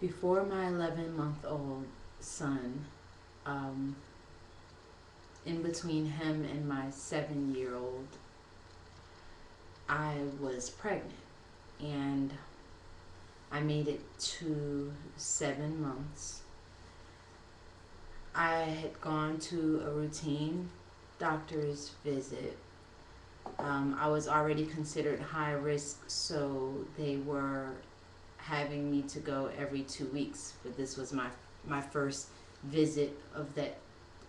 Before my 11-month-old son, um, in between him and my 7-year-old, I was pregnant. And I made it to 7 months. I had gone to a routine doctor's visit. I was already considered high risk, so they were having me to go every 2 weeks. But this was my first visit of that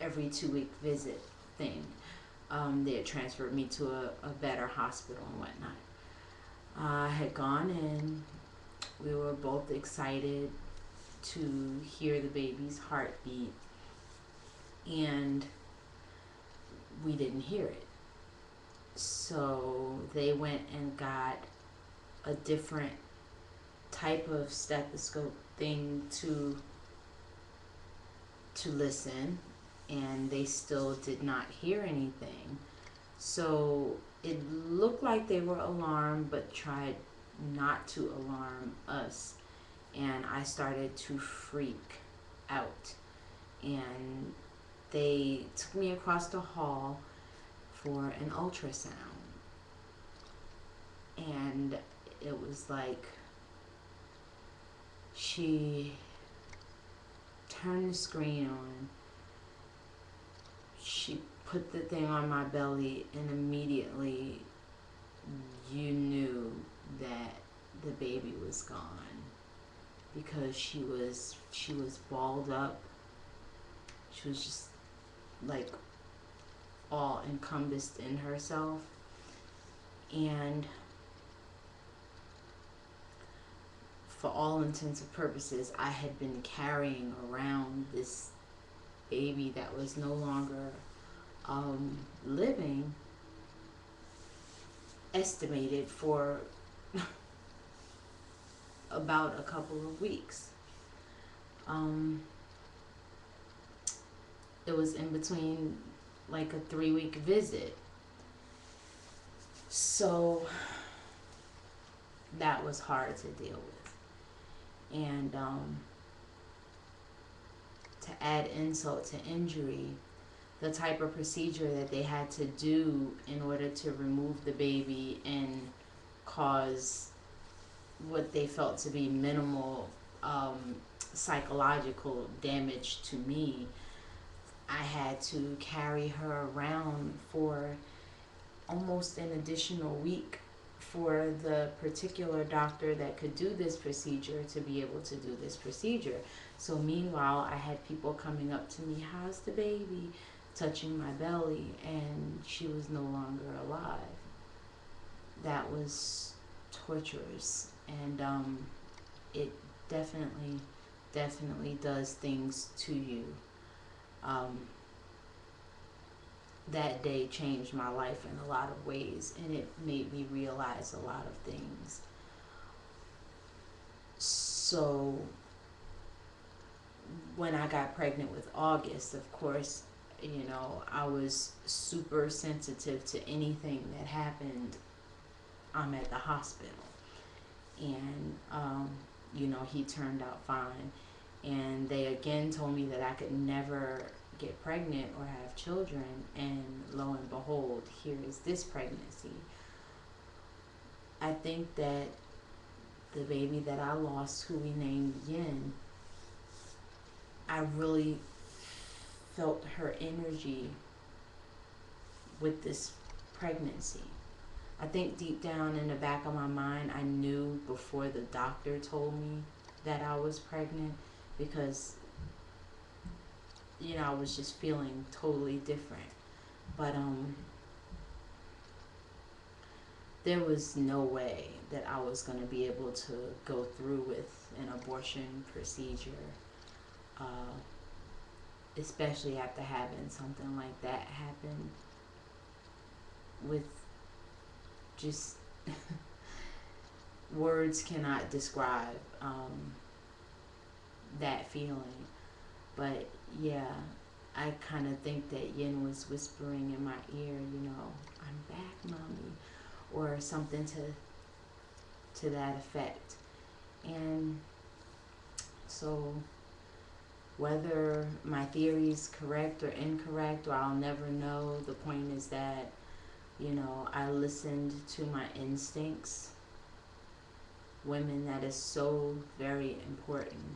every 2 week visit thing. They had transferred me to a better hospital and whatnot. I had gone in. We were both excited to hear the baby's heartbeat, and we didn't hear it. So they went and got a different type of stethoscope thing to listen, and they still did not hear anything. So it looked like they were alarmed, but tried not to alarm us. And I started to freak out. And they took me across the hall for an ultrasound. And it was like she turned the screen on. She put the thing on my belly, and immediately you knew that the baby was gone, because she was balled up. She was just like all encompassed in herself. And for all intents and purposes, I had been carrying around this baby that was no longer living, estimated for about a couple of weeks. Um, it was in between like a 3 week visit. So that was hard to deal with. And to add insult to injury, the type of procedure that they had to do in order to remove the baby and cause what they felt to be minimal psychological damage to me, I had to carry her around for almost an additional week for the particular doctor that could do this procedure to be able to do this procedure. So meanwhile, I had people coming up to me, "How's the baby?" touching my belly, and she was no longer alive. That was torturous, and it definitely does things to you. Um, that day changed my life in a lot of ways, and it made me realize a lot of things. So when I got pregnant with August, of course, I was super sensitive to anything that happened. I'm at the hospital. And he turned out fine. And they again told me that I could never get pregnant or have children, and lo and behold, here is this pregnancy. I think that the baby that I lost, who we named Yin, I really felt her energy with this pregnancy. I think deep down in the back of my mind, I knew before the doctor told me that I was pregnant, because I was just feeling totally different. But there was no way that I was going to be able to go through with an abortion procedure, uh, especially after having something like that happen, with just words cannot describe that feeling. But yeah, I kind of think that Yin was whispering in my ear, "I'm back, mommy," or something to that effect. And So whether my theory is correct or incorrect, or I'll never know, the point is that, you know, I listened to my instincts. Women, that is so very important.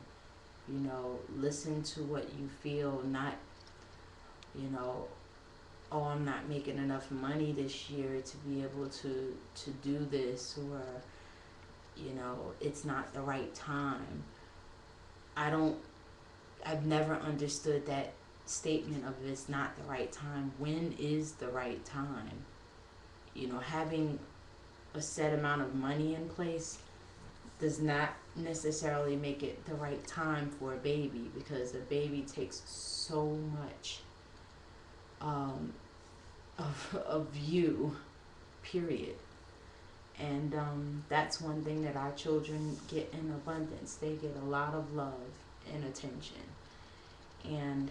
You know, listen to what you feel, not, you know, oh, I'm not making enough money this year to be able to do this, or, you know, it's not the right time. I don't, I've never understood that statement of it's not the right time. When is the right time? You know, having a set amount of money in place does not necessarily make it the right time for a baby, because a baby takes so much of you, period. And that's one thing that our children get in abundance. They get a lot of love and attention. And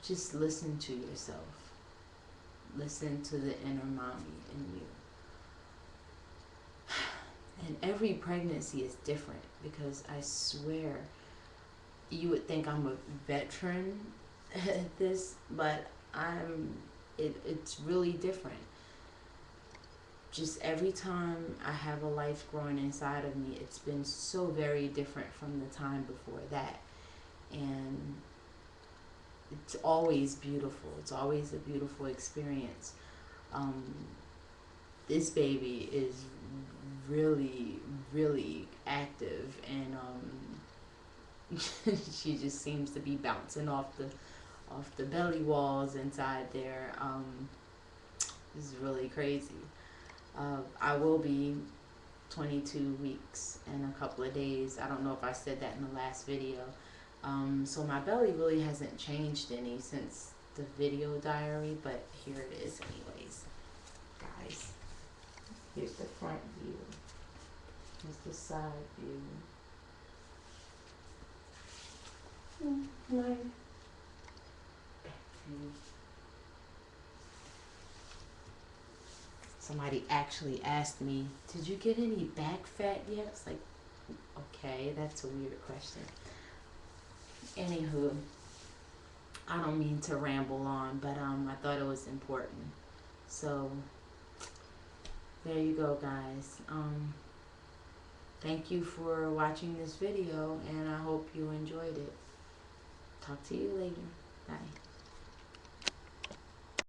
just listen to yourself. Listen to the inner mommy in you. And every pregnancy is different, because I swear, you would think I'm a veteran at this, but it's really different. Just every time I have a life growing inside of me, it's been so very different from the time before that. And it's always beautiful. It's always a beautiful experience. This baby is really, really active, and she just seems to be bouncing off the belly walls inside there. This is really crazy. I will be 22 weeks in a couple of days. I don't know if I said that in the last video. So my belly really hasn't changed any since the video diary, but here it is anyways. Guys, here's the front view. Here's the side view. My back view. Somebody actually asked me, did you get any back fat yet? It's like, okay, that's a weird question. Anywho, I don't mean to ramble on, but I thought it was important. So there you go, guys. Thank you for watching this video, and I hope you enjoyed it. Talk to you later. Bye.